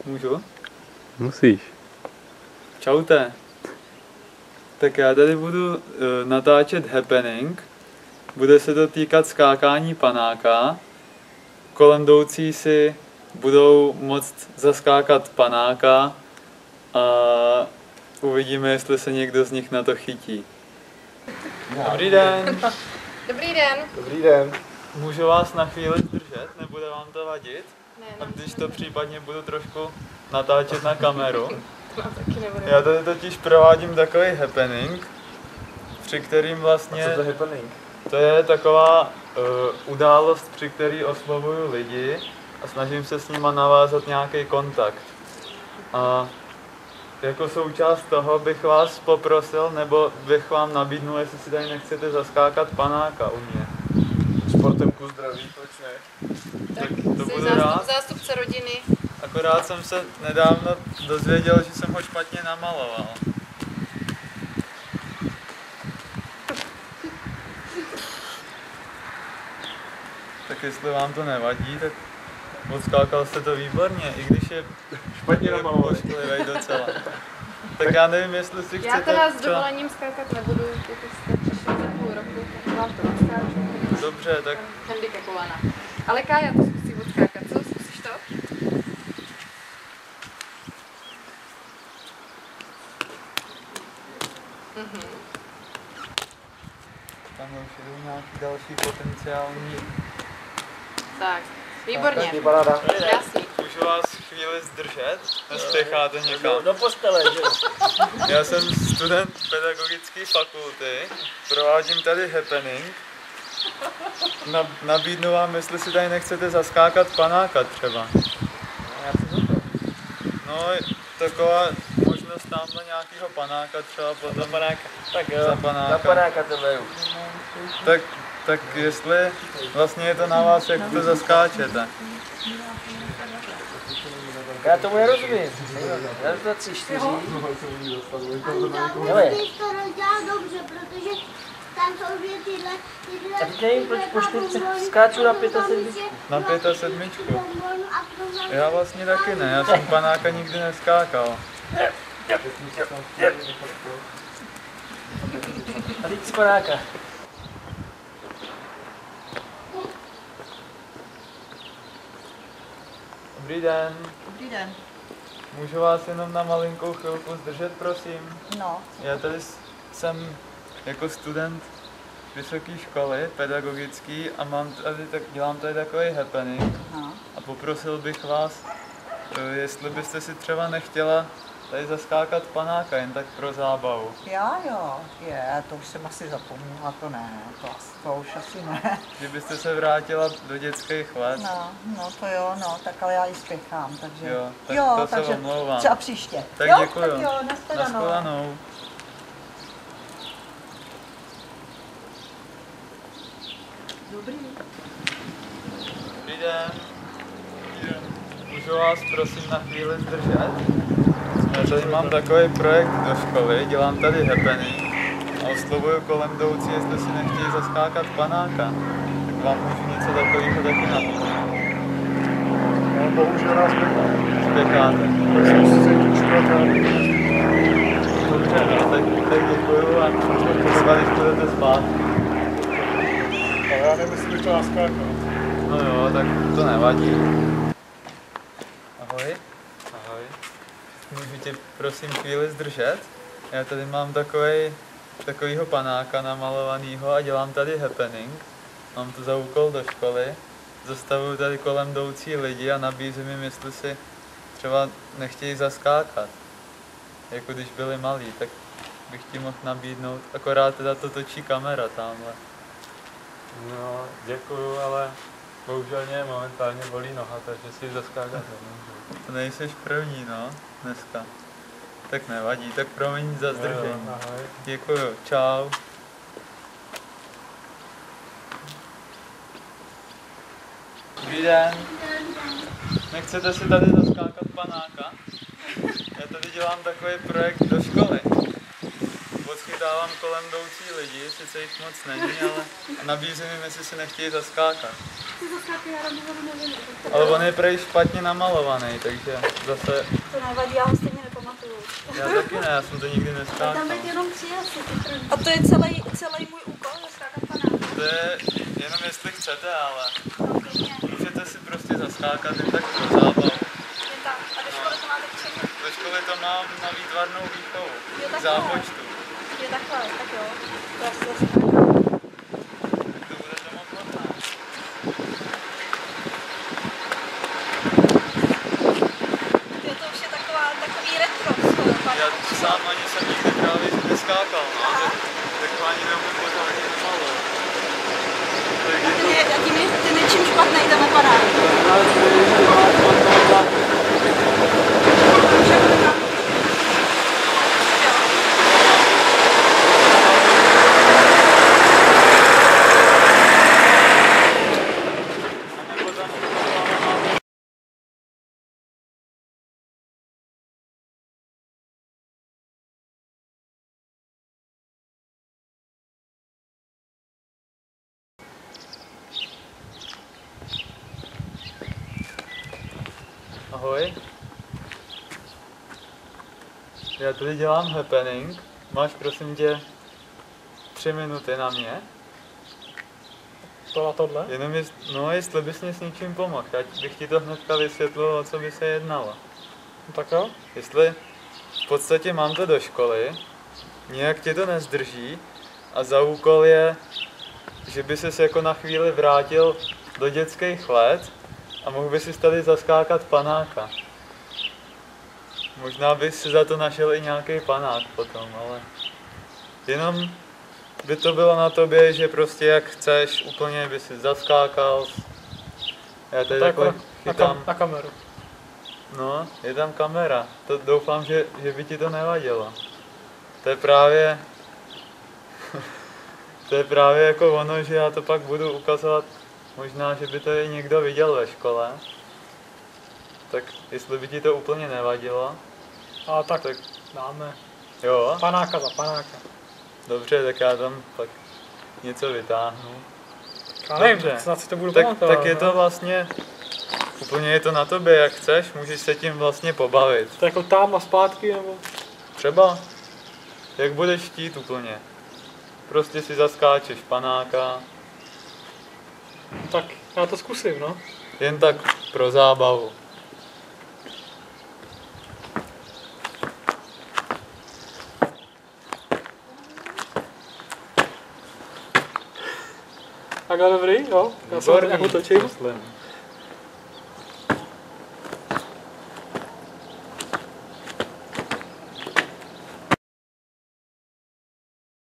Můžu? Musíš. Čaute. Tak já tady budu natáčet happening. Bude se to týkat skákání panáka. Kolem jdoucí si budou moct zaskákat panáka a uvidíme, jestli se někdo z nich na to chytí. Dobrý den. Dobrý den. Dobrý den. Můžu vás na chvíli zdržet? Nebude vám to vadit? Ne, A když to případně budu trošku natáčet na kameru. to nám taky nebude. Já tady totiž provádím takový happening, při kterým vlastně... Co to je happening? To je taková událost, při který oslovuju lidi a snažím se s nima navázat nějaký kontakt. A jako součást toho bych vás poprosil, nebo bych vám nabídnul, jestli si tady nechcete zaskákat panáka u mě. Sportem ku zdraví, proč ne? Tak to jsi budu rád. zástupce rodiny. Akorát jsem se nedávno dozvěděl, že jsem ho špatně namaloval. Tak jestli vám to nevadí, tak odskákal jste to výborně, i když je Špatně namalovaný. pošklivej docela. Tak já nevím, jestli si chcete... Já teda s dovolením skákat nebudu, pokud jste přišli za půl roku, tak vám to odskáču. Dobře, tak Handicapovaná. Ale Kája to zkusí odskákat, co? Zkusíš to? tam už jdou nějaký další potenciální... Tak, výborně. Taky paráda. Krásný. Můžu vás chvíli zdržet? Nespěcháte někam? Do postele, že jo? Já jsem student pedagogické fakulty, provádím tady happening. Nabídnu vám, jestli si tady nechcete zaskákat panáka třeba. Já jsem za to. No, taková možnost tamhle nějakého panáka třeba potom. Za panáka. Tak jo, Za panáka. za panáka to beru. Tak jestli vlastně je to na vás, jak to zaskáčete. Já tomu nerozumím. Raz, dva, tři, čtyři. Hele. Ty to rozdělal dobře, protože tam jsou dvě tyhle Tak nevím, proč po čtyřce skáču na 75. Na 75. Já vlastně taky ne, já jsem panáka nikdy neskákal. A teď z panáka. Dobrý den. Dobrý den. Můžu vás jenom na malinkou chvilku zdržet, prosím? No, Já tady jsem jako student vysoké školy pedagogický a dělám tady takový happening no. a poprosil bych vás, jestli byste si třeba nechtěla tady zaskákat panáka jen tak pro zábavu. Jo, to už jsem asi zapomněla, to ne, to už asi ne. Kdybyste se vrátila do dětských let. No to jo, no, tak ale já ji spěchám, takže... Jo, tak to se omlouvám. Třeba příště. Tak jo, děkuju. Tak jo, nashledanou. Nashledanou. Dobrý. Dobrý den. Můžu vás prosím na chvíli zdržet? Já tady mám takový projekt do školy, dělám tady happening a oslovuju kolem jdoucí, jestli si nechtějí zaskákat panáka. Tak vám můžu něco takového taky nabídnout. No, bohužel nás Spěcháte. Musím si zajít učovat. Dobře, no, tak děkuju a třeba když budete spát. Ale já nevím, jestli bych to naskákal. No jo, tak to nevadí. Ahoj. Ahoj. Můžu tě prosím chvíli zdržet? Já tady mám takovýho panáka namalovanýho a dělám tady happening. Mám to za úkol do školy. Zastavuju tady kolem jdoucí lidi a nabízím jim, jestli si třeba nechtějí zaskákat. Jako když byli malí, tak bych ti mohl nabídnout. Akorát teda to točí kamera tamhle. No, děkuju, ale bohužel mě momentálně bolí noha, takže si zaskákat nemůžu. To nejseš první, no, dneska. Tak nevadí, tak promiň za zdržení. Jo, ahoj. Děkuju, čau. Dobrý den. Nechcete si tady zaskákat panáka? Já tady dělám takový projekt do školy. Odchytávám potkávám kolem jdoucí lidi, sice jich moc není, ale nabízím jim, jestli si nechtějí zaskákat. Ty zaskáky já Radovoru nevím. Ale on je prej špatně namalovaný, takže zase, To nevadí, já ho stejně nepamatuju. já taky ne, já jsem to nikdy neskákal. Tam být jenom 3 asi, ty první. A to je celý můj úkol, zaskákat panáka. To je jenom jestli chcete, ale No, klidně. můžete si prostě zaskákat jen tak pro zábavu. Jen tak. A do školy to máte k čemu? Do školy to mám na výtvarnou výchovu, Jo, k takhle. zápočtu. Je takhle, tak jo. To já si zaskákám. To budete moc hodná. Jo, to už je takový retro skoro. Já sám ani jsem nikdy právě neskákal, no, tak ani neumím pořádně namalovat. A ty něčím špatnej tenhle panák. Ahoj. Já tady dělám happening. Máš prosím tě 3 minuty na mě? To na tohle? Jenom jestli bys mě s něčím pomohl, já bych ti to hnedka vysvětlil, o co by se jednalo. No tak jo. Jestli v podstatě mám to do školy, nějak tě to nezdrží a za úkol je, že by ses jako na chvíli vrátil do dětských let a mohl by si tady zaskákat panáka. Možná bys si za to našel i nějaký panák potom, ale jenom by to bylo na tobě, že prostě jak chceš, úplně by si zaskákal. Já tady takhle chytám. Na kameru. No, je tam kamera. To doufám, že by ti to nevadilo. To je právě... to je právě jako ono, že já to pak budu ukazovat. Možná, že by to i někdo viděl ve škole. Tak jestli by ti to úplně nevadilo. A tak Tak dáme jo, panáka za panáka. dobře, tak já tam pak něco vytáhnu. Já nevím, Dobře. snad si to budu Tak pamatovat. je no. to vlastně... Úplně je to na tobě, jak chceš, můžeš se tím vlastně pobavit. To je jako tam a zpátky, nebo? Třeba, jak budeš chtít úplně. Prostě si zaskáčeš panáka, Tak já to zkusím, no. jen tak pro zábavu. Takhle dobrý, jo? Já se Výborný, jak utočím. myslím.